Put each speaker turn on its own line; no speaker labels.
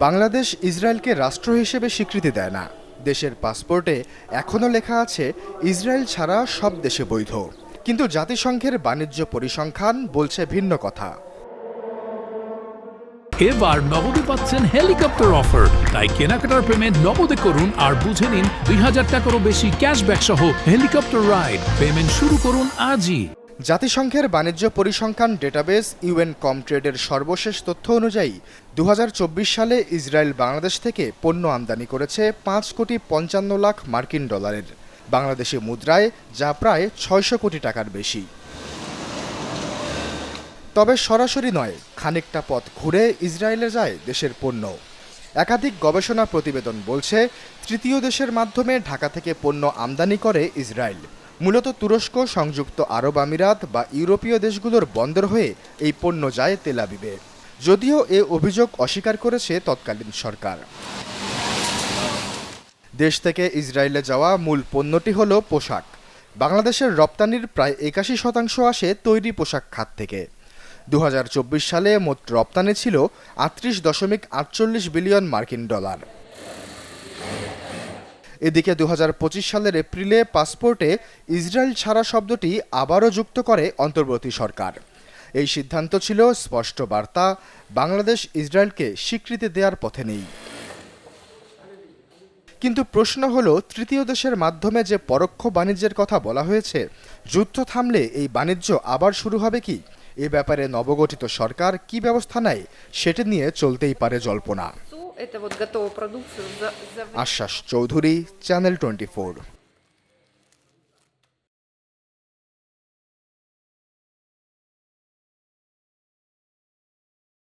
বাংলাদেশ ইসরায়েলকে রাষ্ট্র হিসেবে স্বীকৃতি দেয় না। দেশের পাসপোর্টে এখনও লেখা আছে ইসরায়েল ছাড়া সব দেশে বৈধ, কিন্তু জাতিসংঘের বাণিজ্য পরিসংখ্যান বলছে ভিন্ন কথা।
এবার নগদে পাচ্ছেন হেলিকপ্টার অফার, তাই কেনাকাটার পেমেন্ট নগদে করুন আর বুঝে নিন ২০০০ টাকারও বেশি ক্যাশব্যাক সহ হেলিকপ্টার রাইড। পেমেন্ট শুরু করুন আজই।
জাতিসংঘের বাণিজ্য পরিসংখ্যান ডেটাবেস ইউএন কমট্রেডের সর্বশেষ তথ্য অনুযায়ী ২০২৪ সালে ইসরায়েল বাংলাদেশ থেকে পণ্য আমদানি করেছে ৫,৫৫,০০,০০০ মার্কিন ডলারের বাংলাদেশি মুদ্রায়, যা প্রায় ৬০০ কোটি টাকার বেশি। তবে সরাসরি নয়, খানিকটা পথ ঘুরে ইসরায়েলে যায় দেশের পণ্য। একাধিক গবেষণা প্রতিবেদন বলছে, তৃতীয় দেশের মাধ্যমে ঢাকা থেকে পণ্য আমদানি করে ইসরায়েল। মূলত তুরস্ক, সংযুক্ত আরব আমিরাত বা ইউরোপীয় দেশগুলোর বন্দর হয়ে এই পণ্য যায় তেল আবিবে। যদিও এ অভিযোগ অস্বীকার করেছে তৎকালীন সরকার। দেশ থেকে ইসরায়েলে যাওয়া মূল পণ্যটি হল পোশাক। বাংলাদেশের রপ্তানির প্রায় ৮১% আসে তৈরি পোশাক খাত থেকে। ২০২৪ সালে মোট রপ্তানি ছিল ৩৮.৪৮ বিলিয়ন মার্কিন ডলার। এদিকে ২০২৫ সালের এপ্রিলে পাসপোর্টে ইসরায়েল ছাড়া শব্দটি আবারও যুক্ত করে অন্তর্বর্তী সরকার। এই সিদ্ধান্ত ছিল স্পষ্ট বার্তা, বাংলাদেশ ইসরায়েলকে স্বীকৃতি দেওয়ার পথে নেই। কিন্তু প্রশ্ন হলো, তৃতীয় দেশের মাধ্যমে যে পরোক্ষ বাণিজ্যের কথা বলা হয়েছে, যুদ্ধ থামলে এই বাণিজ্য আবার শুরু হবে কি? এ ব্যাপারে নবগঠিত সরকার কি ব্যবস্থা নেয়, সেটা নিয়ে চলতেই পারে জল্পনা। আশ্বাস চৌধুরী, চ্যানেল 24।